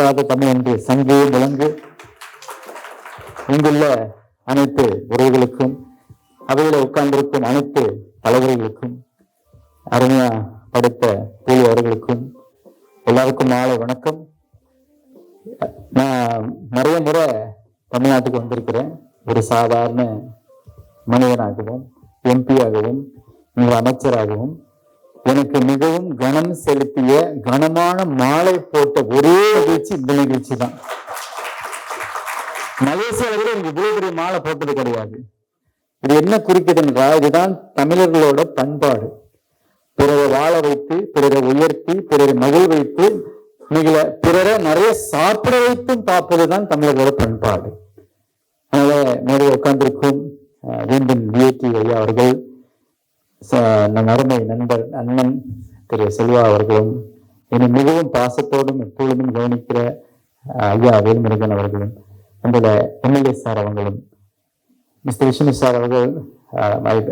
மறக்காத தமிழ் என்று சங்கு விலங்கு இங்குள்ள அனைத்து உறவுகளுக்கும் அவையில உட்கார்ந்திருக்கும் அனைத்து தலைவர்களுக்கும் அருமையா படைத்த பூலி அவர்களுக்கும் எல்லாருக்கும் மாலை வணக்கம். நான் நிறைய முறை தமிழ்நாட்டுக்கு வந்திருக்கிறேன். ஒரு சாதாரண மனிதனாகவும் எம்பியாகவும் அமைச்சராகவும் எனக்கு மிகவும் கனம் செலுத்திய கனமான மாலை போட்ட ஒரே நிகழ்ச்சி இந்த நிகழ்ச்சி தான். மலேசியாவில் எனக்கு இவ்வளவு பெரிய மாலை போட்டது கிடையாது. இது என்ன குறிக்கிறது என்றால், இதுதான் தமிழர்களோட பண்பாடு. பிறரை வாழ வைத்து, பிறரை உயர்த்தி, பிறரை மகிழ் வைத்து, பிறரை நிறைய சாப்பிட வைத்தும் பார்ப்பதுதான் தமிழர்களோட பண்பாடு. அதனால மேலே உட்கார்ந்திருக்கும் வீண்டும் விஏடி ஐயா அவர்கள், நம் அருமை நண்பர் அண்ணன் திரு செல்வா அவர்களும், என்னை மிகவும் பாசத்தோடும் எப்பொழுதும் கவனிக்கிற ஐயா வேல்முருகன் அவர்களும், நம்மளோட எம்எல்ஏ சார் அவங்களும், மிஸ்டர் விஷ்ணு சார் அவர்கள்,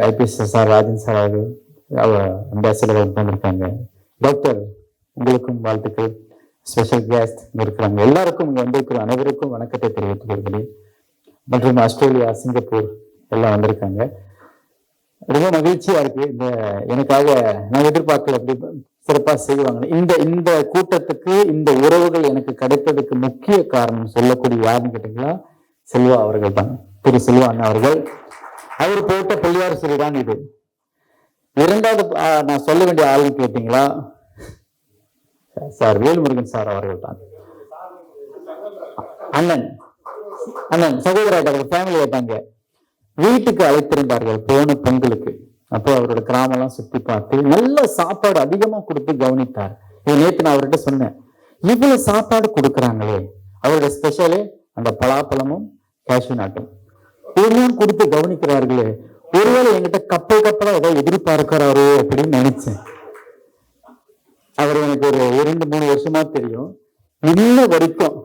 ஐபிஎஸ் சார் ராஜன் சார் அவர்கள், அம்பாசிடர் வந்திருக்காங்க. டாக்டர் உங்களுக்கும் வாழ்த்துக்கள். ஸ்பெஷல் கெஸ்ட் இருக்கிறாங்க. எல்லாருக்கும் இங்க வந்திருக்கிற அனைவருக்கும் வணக்கத்தை தெரிவித்துக் கொள்கிறேன். மற்றும் ஆஸ்திரேலியா, சிங்கப்பூர் எல்லாம் வந்திருக்காங்க. ரொம்ப மகிழ்ச்சியா இருக்கு. இந்த எனக்காக நான் எதிர்பார்க்கல அப்படி சிறப்பா செய்வாங்க. இந்த கூட்டத்துக்கு இந்த உறவுகள் எனக்கு கிடைத்ததுக்கு முக்கிய காரணம் சொல்லக்கூடிய யாருன்னு கேட்டீங்களா, செல்வா அவர்கள் தான். திரு செல்வா அண்ணா அவர்கள். அவர் போட்ட பிள்ளையார் சொல்லி தான் இது. இரண்டாவது நான் சொல்ல வேண்டிய ஆளுன்னு கேட்டீங்களா, சார் வேல்முருகன் சார் அவர்கள் தான். அண்ணன் சகோதரர் ஃபேமிலி கேட்டாங்க, வீட்டுக்கு அழைத்திருந்தார்கள் போன பொங்கலுக்கு. அப்போ அவரோட கிராமம் எல்லாம் சுத்தி பார்த்து நல்ல சாப்பாடு அதிகமா கொடுத்து கவனித்தார். நேற்று நான் அவர்கிட்ட சொன்னேன், இவ்வளவு சாப்பாடு கொடுக்குறாங்களே, அவரோட ஸ்பெஷலே அந்த பலாப்பழமும் கேஷ்யூ நாட்டும் இதெல்லாம் கொடுத்து கவனிக்கிறார்களே, ஒருவேளை என்கிட்ட கப்பலா ஏதாவது எதிர்பார்க்கிறாரோ அப்படின்னு நினைச்சேன். அவர் எனக்கு ஒரு 2-3 வருஷமா தெரியும். இன்ன வரைக்கும்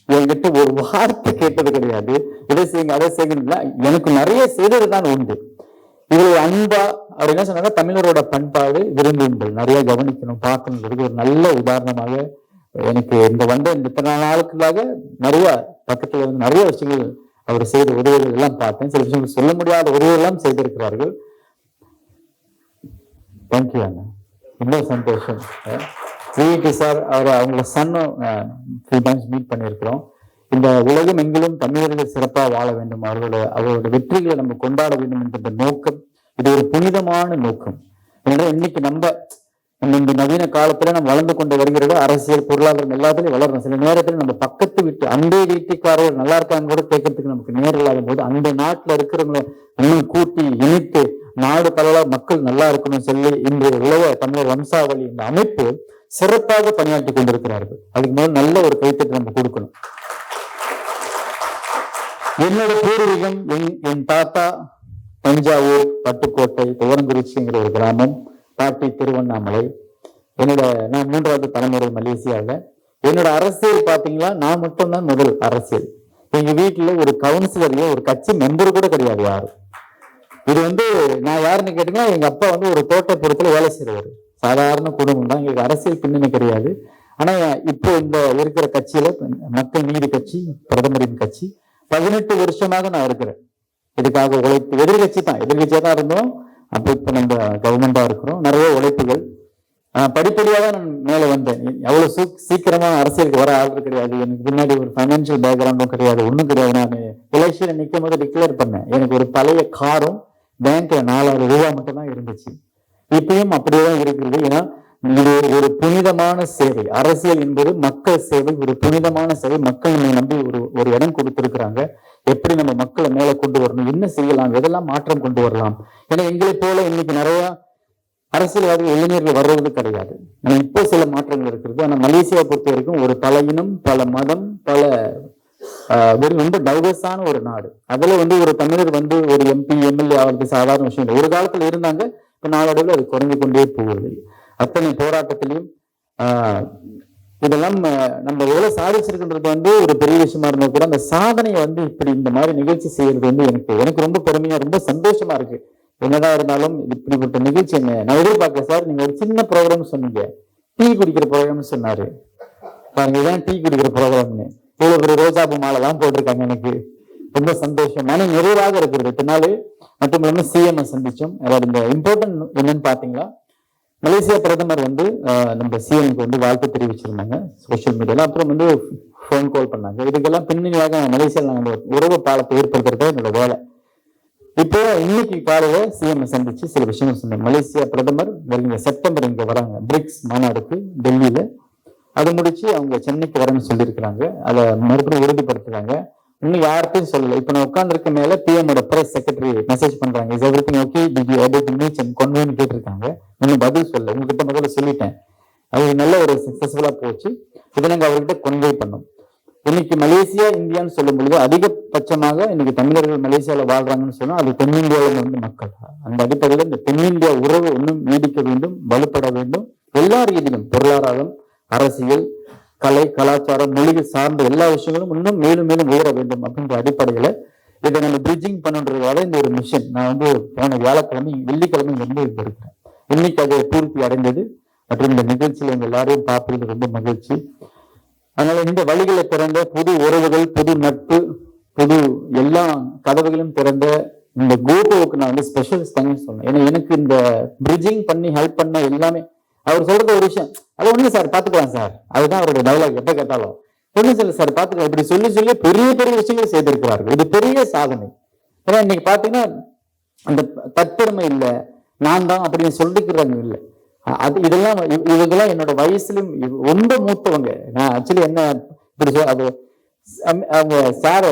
என்கிட்ட ஒரு வார்த்தை கேட்டது கிடையாது. இதை செய்யுங்க அதை செய்யுங்க. எனக்கு நிறைய செய்தது தான் உண்டு. இது அன்பா அவர் என்ன சொன்னாங்க, தமிழரோட பண்பாடு விரும்புங்கள், நிறைய கவனிக்கணும் பார்க்கணும். ஒரு நல்ல உதாரணமாக எனக்கு இந்த இத்தனை நாளுக்குள்ளாக நிறைய பக்கத்துல இருந்து நிறைய விஷயங்கள் அவர் செய்த உதவிகள் எல்லாம் பார்த்தேன். சில விஷயங்கள் சொல்ல முடியாத உதவிகள் எல்லாம் செய்திருக்கிறார்கள். தேங்க்யூ அண்ணா. இன்னும் சந்தோஷம். விஐடி சார் அவங்களோட சன்னும் மீட் பண்ணியிருக்கிறோம். இந்த உலகம் எங்கிலும் தமிழர்கள் சிறப்பாக வாழ வேண்டும், அவரோட வெற்றிகளை நம்ம கொண்டாட வேண்டும் என்கின்ற நோக்கம் இது ஒரு புனிதமான நோக்கம். ஏன்னா இன்னைக்கு நம்ம இந்த நவீன காலத்துல நம்ம வளர்ந்து கொண்டு வருகிறது. அரசியல், பொருளாதாரம் எல்லாத்துலயும் வளரணும். சில நேரத்துல நம்ம பக்கத்து வீட்டு அந்த வீட்டுக்காரர் நல்லா இருக்காங்க கூட கேட்கறதுக்கு நமக்கு நேரம் இல்லாத போது அந்த நாட்டுல இருக்கிறவங்களை இன்னும் கூட்டி இணைத்து நாடு பரவலா மக்கள் நல்லா இருக்கணும்னு சொல்லி இன்றைய உலக தமிழர் வம்சாவளி இந்த அமைப்பு சிறப்பாக பணியாற்றி கொண்டிருக்கிறார்கள். அதுக்கு மேல் நல்ல ஒரு கைத்தட்டு நம்ம கொடுக்கணும். என்னோட பூர்வீகம் என் தாத்தா தஞ்சாவூர், பட்டுக்கோட்டை, துவரங்குறிச்சிங்கிற ஒரு கிராமம், பாட்டி திருவண்ணாமலை. நான் 3வது தலைமுறை மலேசியாவில். என்னோட அரசியல் பாத்தீங்களா, நான் மட்டும்தான் முதல் அரசியல். எங்க வீட்டுல ஒரு கவுன்சிலர்ல ஒரு கட்சி மெம்பர் கூட கிடையாது யாரும். இது நான் யாருன்னு கேட்டீங்கன்னா, எங்க அப்பா ஒரு தோட்டப்புறத்துல வேலை செய்யறவர். சாதாரண குடும்பம் தான், எங்களுக்கு அரசியல் பின்னணி கிடையாது. ஆனா இப்போ இந்த இருக்கிற கட்சியில மக்கள் நீதி கட்சி, பிரதமரின் கட்சி 18 வருஷமாக நான் இருக்கிறேன். இதுக்காக உழைப்பு எதிர்கட்சியா தான் இருந்தோம். அப்ப இப்ப நம்ம கவர்மெண்டா இருக்கிறோம். நிறைய உழைப்புகள் படிப்படியாக நான் மேல வந்தேன். எவ்வளவு சீக்கிரமா அரசியலுக்கு வர ஆள் கிடையாது. எனக்கு பின்னாடி ஒரு பைனான்சியல் பேக்ரவுண்டும் கிடையாது, ஒண்ணும் கிடையாது. நான் எலெக்ஷன் நிற்கும் போது டிக்ளேர் பண்ணேன். எனக்கு ஒரு பழைய காரும் பேங்க்ல 4000 ரூபாய் மட்டும் தான் இருந்துச்சு. இப்பயும் அப்படியேதான் இருக்கிறது. ஏன்னா இது ஒரு புனிதமான சேவை. அரசியல் என்பது மக்கள் சேவை, ஒரு புனிதமான சேவை. மக்கள் நம்மை நம்பி ஒரு இடம் கொடுத்திருக்கிறாங்க. எப்படி நம்ம மக்களை மேல கொண்டு வரணும், என்ன செய்யலாம், எதெல்லாம் மாற்றம் கொண்டு வரலாம். ஏன்னா எங்களை போல இன்னைக்கு நிறைய அரசியல்வாதிகள் இளைஞர்கள் வர்றது கிடையாது. இப்போ சில மாற்றங்கள் இருக்கிறது. ஆனா மலேசியாவை பொறுத்த வரைக்கும் ஒரு பல இனம், பல மதம், பல ரொம்ப டைவர்ஸான ஒரு நாடு. அதுல ஒரு தமிழர் ஒரு எம்பி, எம்எல்ஏ ஆகிறது சாதாரண விஷயம் இல்லை. ஒரு காலத்துல இருந்தாங்க, இப்ப நாளடைவில் அது குறைந்து கொண்டே போகுது. அத்தனை போராட்டத்திலையும் இதெல்லாம் நம்ம எவ்வளவு சாதிச்சிருக்கின்றது ஒரு பெரிய விஷயமா இருந்தா கூட, அந்த சாதனையை இப்படி இந்த மாதிரி நிகழ்ச்சி செய்யறது எனக்கு ரொம்ப பெருமையா, ரொம்ப சந்தோஷமா இருக்கு. என்னதான் இருந்தாலும் இப்படிப்பட்ட நிகழ்ச்சி நான் எதிர்பார்க்கல சார். நீங்க ஒரு சின்ன ப்ரோக்ராம் சொன்னீங்க, டீ குடிக்கிற ப்ரோக்ராம் சொன்னாரு. பாருங்க, இதான் டீ குடிக்கிற ப்ரோக்ராம்னு இவ்வளவு ஒரு ரோஜாப்பு மாலை எல்லாம் போட்டிருக்காங்க. எனக்கு ரொம்ப சந்தோஷம், மன நிறைவாக இருக்கிறது. பின்னாலே மற்றும் சிஎம் சந்திச்சோம். அதாவது இந்த இம்பார்ட்டன்ட் என்னன்னு பாத்தீங்களா, மலேசியா பிரதமர் நம்ம சிஎம்க்கு வாழ்த்து தெரிவிச்சிருந்தாங்க சோசியல் மீடியால. அப்புறம் போன் கால் பண்ணாங்க. இதுக்கெல்லாம் பின்னணியாக மலேசியாவில் நாங்கள் உறவு பாலத்தை ஏற்படுத்துறது என்னோட வேலை. இப்போ இன்னைக்கு காலையில சிஎம் சந்திச்சு சில விஷயங்கள் சொன்னாங்க. மலேசியா பிரதமர் செப்டம்பர் இங்க வராங்க பிரிக்ஸ் மாநாடுக்கு டெல்லியில. அதை முடிச்சு அவங்க சென்னைக்கு வரணும்னு சொல்லியிருக்கிறாங்க. அதை மறுபடியும் உறுதிப்படுத்துறாங்க. இன்னும் யாருக்கும் சொல்லல. இப்ப நான் உட்கார்ந்துருக்க மேல பிஎம்மோட பிரஸ் செக்ரட்டரி மெசேஜ் பண்றாங்க, is everything okay, did you able to meet and convey கேட்டிருக்காங்க. இன்னும் பதில் சொல்ல, உங்ககிட்ட முதல்ல சொல்லிட்டேன். அது நல்ல ஒரு சக்சஸ்ஃபுல்லா போச்சு. இதை நாங்க அவர்கிட்ட கன்வே பண்ணோம். இன்னைக்கு மலேசியா இந்தியான்னு சொல்லும் பொழுது அதிகபட்சமாக இன்னைக்கு தமிழர்கள் மலேசியாவில் வாழ்றாங்கன்னு சொன்னா அது தென்னிந்தியாவில் மக்கள். அந்த அடிப்படையில் இந்த தென்னிந்தியா உறவு இன்னும் நீடிக்க வேண்டும், வலுப்பட வேண்டும். எல்லா ரீதியிலும் பொருளாதாரம், அரசியல், கலை, கலாச்சாரம், மொழி சார்ந்த எல்லா விஷயங்களும் இன்னும் மேலும் மேலும் உயர வேண்டும் அப்படின்ற அடிப்படையில இதை நம்ம பிரிட்ஜிங் பண்ணுன்றதால இந்த ஒரு மிஷன் நான் போன வியாழக்கிழமை வெள்ளிக்கிழமை இருக்கிறேன். இன்னைக்கு அதை பூர்த்தி அடைந்தது. மற்றும் இந்த நிகழ்ச்சியில் எங்க எல்லாரையும் பார்ப்பது ரொம்ப மகிழ்ச்சி. அதனால இந்த வழிகளை திறந்த புது உறவுகள், புது நட்பு, புது எல்லா கதவுகளும் திறந்த இந்த கோபுவுக்கு நான் ஸ்பெஷல் தேங்க்ஸ் சொன்னேன். ஏன்னா எனக்கு இந்த பிரிட்ஜிங் பண்ணி ஹெல்ப் பண்ண எல்லாமே அவர் சொல்றது ஒரு விஷயம், அது ஒண்ணு சார் பாத்துக்கலாம் சார், அதுதான் அவருடைய டயலாக். எப்ப கேட்டாலும் ஒண்ணு சொல்லு சார் பாத்துக்கலாம், இப்படி சொல்லி சொல்லி பெரிய பெரிய விஷயங்கள் செய்திருக்கிறார்கள். இது பெரிய சாதனை. ஏன்னா இன்னைக்கு பாத்தீங்கன்னா அந்த தற்பெருமை இல்லை, நான் தான் அப்படின்னு சொல்லிக்கிறாங்க இல்லை. அது இதெல்லாம் இவங்கெல்லாம் என்னோட வயசுலயும் ரொம்ப மூத்தவங்க. நான் ஆக்சுவலி என்ன இப்படி அது அவங்க சார்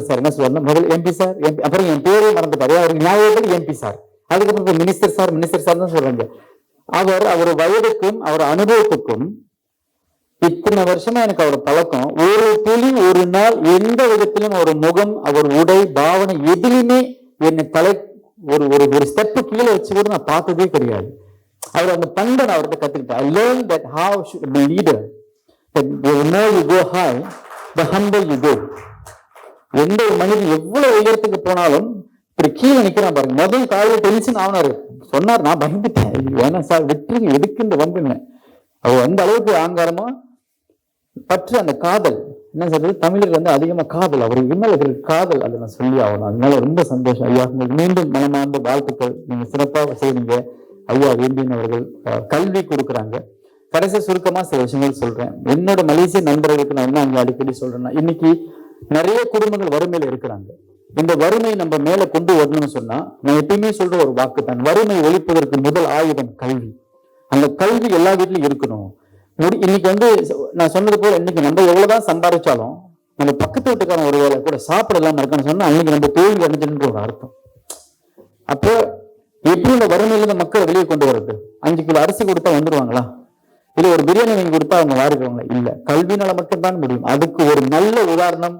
சார் என்ன சொல்றாங்க, முதல் எம்பி சார், அப்புறம் என் பேரே மறந்துட்டாரு, அவருக்கு ஞாபகத்தில் எம்பி சார், அதுக்கப்புறம் மினிஸ்டர் சார் தான் சொல்றாங்க. அவர் வயதுக்கும் அவர் அனுபவத்துக்கும் இத்தனை வருஷமா எனக்கு அவர் பழக்கம். ஒரு துளி ஒரு நாள் எந்த விதத்திலும் அவர் முகம், அவர் உடை, பாவனை எதிலுமே என்னை ஒரு ஒரு ஸ்டெப் கீழே வச்சு கூட நான் பார்த்ததே கிடையாது. அவர் அந்த பண்பை நான் அவர்கிட்ட கத்துக்கிட்டேன். I learned that how should be leader, that the more you go high, the humble you go. எந்த ஒரு மனிதன் எவ்வளவு உயரத்துக்கு போனாலும் இப்படி கீழே நிக்கிறான் பாருங்க. முதல் காலையில் டென்ஷன் ஆனாரு, சொன்னார், நான் பயந்துட்டேன், வேணா சார் விட்டுருங்க, எதுக்கு இந்த வம்புன்னு. அவர் அந்த அளவுக்கு ஆங்காரமா பற்று, அந்த காதல் என்ன சொல்றது, தமிழர் அதிகமா காதல், அவருக்கு மேல இருக்கிற காதல், அதை நான் சொல்லி ஆகணும். அதனால ரொம்ப சந்தோஷம் ஐயா, உங்களுக்கு மீண்டும் மனமார்ந்த வாழ்த்துக்கள். நீங்க சிறப்பாக செய்வீங்க ஐயா. வேண்டியன் அவர்கள் கல்வி கொடுக்குறாங்க. கடைசி சுருக்கமா சில விஷயங்கள் சொல்றேன். என்னோட மலேசிய நண்பர்களுக்கு நான் என்ன அடிக்கடி சொல்றேன்னா, இன்னைக்கு நிறைய குடும்பங்கள் வறுமையில இருக்கிறாங்க. இந்த வறுமை நம்ம மேல கொண்டு வரணும்னு சொன்னா நான் எப்பயுமே சொல்ற ஒரு வாக்கு தான், வறுமை ஒழிப்பதற்கு முதல் ஆயுதம் கல்வி. அந்த கல்வி எல்லா வீட்லயும் இருக்கணும். இன்னைக்கு நான் சொன்னது போல இன்னைக்கு நம்ம எவ்வளவுதான் சம்பாதிச்சாலும் நம்ம பக்கத்து வீட்டுக்காரன் ஒரு வேலை கூட சாப்பிட இல்லாம இருக்கான்னு சொன்னா அன்னைக்கு நம்ம தோல்வி அடைஞ்சுன்ற ஒரு அர்த்தம். அப்போ எப்படி இந்த வறுமையிலிருந்து மக்களை வெளியே கொண்டு வர்றது? 5 கிலோ அரிசி கொடுத்தா வந்துருவாங்களா? இல்ல ஒரு பிரியாணி வாங்கி கொடுத்தா அவங்க வாரிடுவாங்களா? இல்ல, கல்வினால மட்டும்தான் முடியும். அதுக்கு ஒரு நல்ல உதாரணம்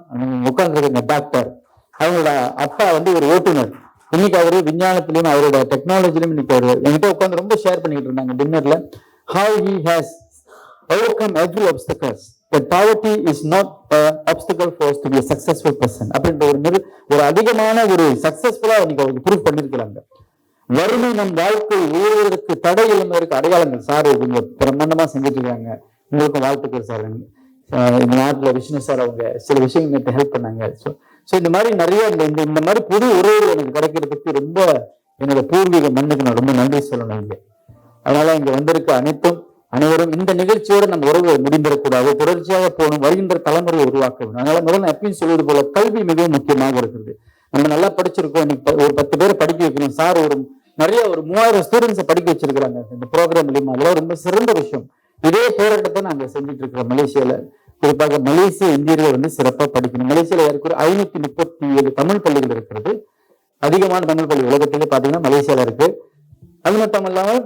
உட்கார்ந்து டாக்டர், அவங்களோட அப்பா ஒரு ஓட்டுநர். இன்னைக்கு அவரு விஞ்ஞானத்திலையும் அவரோட டெக்னாலஜிலையும் இன்னைக்கு அவரு என்கிட்ட உட்காந்து ரொம்ப ஷேர் பண்ணிட்டு இருந்தாங்க டின்னர்ல. How he has overcome every obstacles. That poverty is not an obstacle for us to be a successful person. அப்படின்ற ஒரு அதிகமான ஒரு சக்சஸ்ஃபுல்லா இன்னைக்கு அவருக்கு ப்ரூவ் பண்ணிருக்கிறாங்க. வறுமை நம் வாழ்க்கை உயர்வதற்கு தடை இல்லாம அடையாளங்கள். சார் இவங்க பிரம்மாண்டமா செஞ்சுட்டு இருக்காங்க, உங்களுக்கும் வாழ்த்துக்கள் சார். இந்த நாட்டுல விஷ்ணு சார் அவங்க சில விஷயங்கள் ஹெல்ப் பண்ணாங்க. ஸோ இந்த மாதிரி நிறைய இந்த மாதிரி புது உறவுகள் எனக்கு கிடைக்கிறதுக்கு ரொம்ப என்னோட பூர்வீக மண்ணுக்கு நான் ரொம்ப நன்றி சொல்லணும் இங்க. அதனால இங்க வந்திருக்க அனைவரும் இந்த நிகழ்ச்சியோட நம்ம உறவு முடிந்திடக்கூடாது, தொடர்ச்சியாக போகணும், வருகின்ற தலைமுறையை உருவாக்க வேண்டும். அதனால முதல்ல எப்பயும் சொல்வது போல கல்வி மிகவும் முக்கியமாக இருக்கிறது. நம்ம நல்லா படிச்சிருக்கோம், இன்னைக்கு ஒரு 10 பேரை படிக்க வைக்கணும் சார். நிறைய ஒரு 3000 ஸ்டூடெண்ட்ஸை படிக்க வச்சிருக்கிறாங்க இந்த ப்ரோக்ராம் மூலியமா. அதெல்லாம் ரொம்ப சிறந்த விஷயம். இதே போராட்டத்தை நாங்க செஞ்சுட்டு இருக்கிறோம் மலேசியால. குறிப்பாக மலேசிய இந்தியர்கள் சிறப்பா படிக்கணும். மலேசியால இருக்கிற 537 தமிழ் பள்ளிகள் இருக்கிறது. அதிகமான தமிழ் பள்ளி உலகத்திலே பாத்தீங்கன்னா மலேசியால இருக்கு. அது மட்டும் இல்லாமல்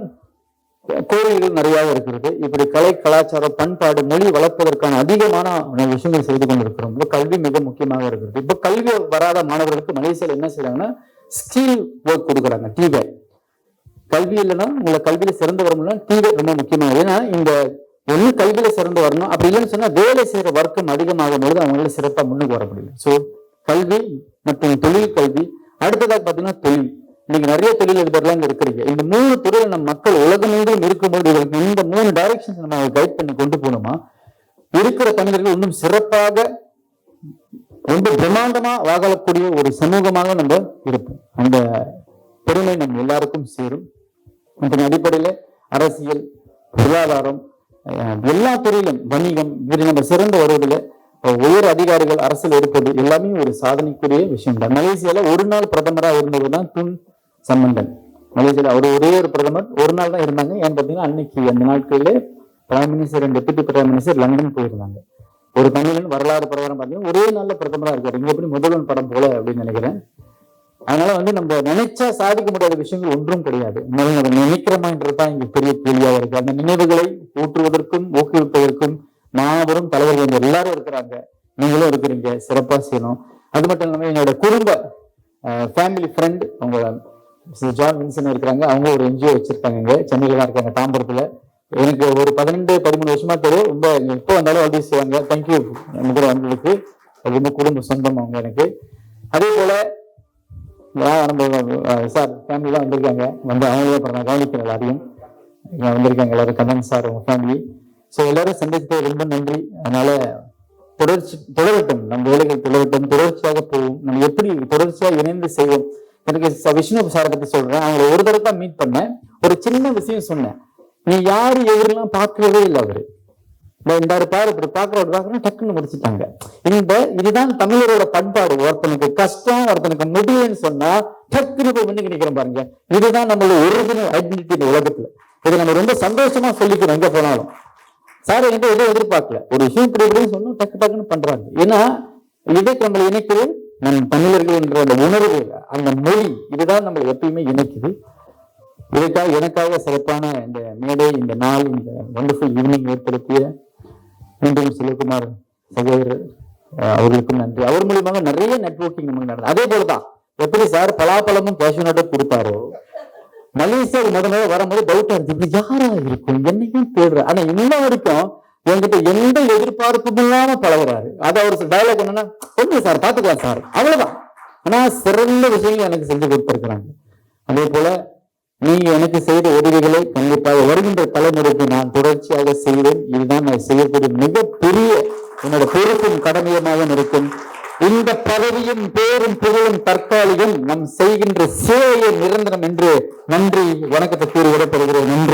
கோயில்கள் நிறைய இருக்கிறது. இப்படி கலை, கலாச்சாரம், பண்பாடு, மொழி வளர்ப்பதற்கான அதிகமான விஷயங்கள் செய்து கொண்டிருக்கிறோம். கல்வி மிக முக்கியமாக இருக்கிறது. இப்ப கல்வி வராத மாணவர்களுக்கு மலேசியால என்ன செய்யறாங்கன்னா ஸ்கில் ஒர்க் கொடுக்குறாங்க. டிவேட் கல்வி இல்லைன்னா உங்களை கல்வியில சிறந்து வரணும்னா டிவேட் ரொம்ப முக்கியமாக. ஏன்னா இந்த ஒண்ணு கல்வியில சிறந்து வரணும், அப்படி இல்லைன்னு சொன்னா வேலை செய்யற வர்க்கம் அதிகமாகும் பொழுது அவங்களால சிறப்பா முன்னுக்கு வர முடியும். ஸோ கல்வி மற்றும் தொழில் கல்வி. அடுத்ததாக பாத்தீங்கன்னா தொழில். இன்னைக்கு நிறைய தொழிலதிபர்லாம் இங்க இருக்கிறீங்க. இந்த 3 துறையில நம்ம மக்கள் உலகம் எங்கும் இருக்கும்போது இந்த 3 டைரக்ஷன்ஸ் நம்ம கைட் பண்ணி கொண்டு போகணுமா? இருக்கிற தமிழர்கள் இன்னும் சிறப்பாக ரொம்ப பிரம்மாண்டமா வாழக்கூடிய ஒரு சமூகமாக நம்ம இருப்போம். அந்த பெருமை நம்ம எல்லாருக்கும் சேரும். அதன் அடிப்படையில அரசியல், பொருளாதாரம், எல்லா துறையிலும் வணிகம், இப்படி நம்ம சிறந்து வருவதில் ஒவ்வொரு அதிகாரிகள் அரசியல் இருப்பது எல்லாமே ஒரு சாதனைக்குரிய விஷயம் தான். மலேசியால ஒரு நாள் பிரதமராக இருந்ததுதான் துன் சம்பந்தன். மலேசியால அவர் ஒரே ஒரு பிரதமர் ஒரு நாள் தான் இருந்தாங்க. ஏன்னு பார்த்தீங்கன்னா அன்னைக்கு அந்த நாட்களிலே prime minister and deputy prime minister London போயிருந்தாங்க. ஒரு தமிழன் வரலாறு பிரகாரம் பார்த்தீங்கன்னா ஒரே நாள்ல பிரதமராக இருக்காரு. இங்க எப்படி முதல்வன் படம் போல அப்படின்னு நினைக்கிறேன். அதனால நம்ம நினைச்சா சாதிக்க முடியாத விஷயங்கள் ஒன்றும் கிடையாது. நம்ம நினைக்கிறோமான்றதுதான் இங்க பெரிய கேள்வியாக இருக்கு. அந்த நினைவுகளை ஊற்றுவதற்கும் ஊக்குவிப்பதற்கும் மாபெரும் தலைவர்கள் எல்லாரும் இருக்கிறாங்க. நீங்களும் இருக்கிறீங்க, சிறப்பா செய்யணும். அது மட்டும் இல்லாம என்னோட குடும்ப ஃபேமிலி ஃப்ரெண்ட் அவங்க ஜான் வின்சன் இருக்கிறாங்க. அவங்க ஒரு என்ஜிஓ வச்சிருக்காங்க, இங்க சென்னையில தான் இருக்காங்க, தாம்பரத்துல. எனக்கு ஒரு 12-13 வருஷமா தெரியும். ரொம்ப எப்போ வந்தாலும் வந்து செய்வாங்க. தேங்க்யூ கூட வந்ததுக்கு. ரொம்ப குடும்ப சொந்தம் அவங்க எனக்கு. அதே போல நம்ம சார் ஃபேமிலிலாம் வந்திருக்காங்க. வந்து அவங்களே அப்புறம் நான் கவனிக்கிறேன். எல்லாரையும் வந்திருக்காங்க எல்லாரும், கண்ணன் சார் அவங்க ஃபேமிலி. ஸோ எல்லாரும் சந்தித்து ரொம்ப நன்றி. அதனால தொடரட்டும், நம்ம வேலைகள் தொடரட்டும், தொடர்ச்சியாக போவோம். நம்ம எப்படி தொடர்ச்சியாக இணைந்து செய்வோம். எனக்கு விஷ்ணு சாரை பத்தி சொல்றேன். அவங்களை ஒரு தடவை தான் மீட் பண்ணேன். ஒரு சின்ன விஷயம் சொன்னேன். நீ யாரு எவரெல்லாம் பார்க்கவே இல்லை. அவரு இந்த பாரு இப்படி பாக்குறவங்க டக்குன்னு முடிச்சுட்டாங்க. இதுதான் தமிழரோட பண்பாடு. ஒருத்தனுக்கு கஷ்டம், ஒருத்தனுக்கு முடியும்னு சொன்னா டக்குன்னு போய் முன்னுக்கு நிக்கிறோம் பாருங்க. இதுதான் நம்மளோட ஒரிஜினல் ஐடென்டிட்டி இந்த உலகத்துல. இதை நம்ம ரொம்ப சந்தோஷமா சொல்லிக்கிறோம் எங்க போனாலும். சார் என்கிட்ட எதுவும் எதிர்பார்க்கல, ஒரு விஷயம் இப்படி இப்படின்னு சொன்னா டக்கு டக்குன்னு பண்றாங்க. ஏன்னா இதை நம்மளை இணைக்குது நம் தமிழர்கள் என்ற அந்த உணர்வு, அந்த மொழி, இதுதான் நம்மளை எப்பயுமே இணைக்குது. இதுக்காக எனக்காக சிறப்பான இந்த மேடை, இந்த நாள், இந்த வண்டர்ஃபுல் ஈவினிங் ஏற்படுத்திய மீண்டும் சிவகுமார் சகோதரர் அவர்களுக்கும் நன்றி. அவர் மூலியமாக நிறைய நெட்வொர்க்கிங் நமக்கு நடந்தது. அதே போலதான் எப்படி சார் பலாப்பழமும் கேஷ்யூநட்டும் கொடுத்தாரோ, மலேசியா முதல்ல வரும்போது டவுட்டா இருக்கு, இப்படி யாரா இருக்கும், என்னையும் தேடுற. ஆனா இன்ன வரைக்கும் என்கிட்ட எந்த எதிர்பார்ப்பும் இல்லாம பழகுறாரு. அது அவர் டயலாக் என்னன்னா, ஒண்ணு சார் பாத்துக்கலாம் சார், அவ்வளவுதான். ஆனா சிறந்த விஷயங்கள் எனக்கு செஞ்சு கொடுத்திருக்கிறாங்க. அதே போல நீங்க எனக்கு செய்த உதவிகளை கண்டிப்பாக வருகின்ற தலைமுறைக்கு நான் தொடர்ச்சியாக செய்வேன். இதுதான் நான் செய்யக்கூடிய மிகப்பெரிய என்னோட பொறுப்பும் கடமையமாக இருக்கும். இந்த பதவியும் பேரும் புகழும் தற்காலிகம், நம் செய்கின்ற சேவையை நிரந்தரம் என்று நன்றி வணக்கத்தை கூறி விடப்படுகிறேன். நன்றி.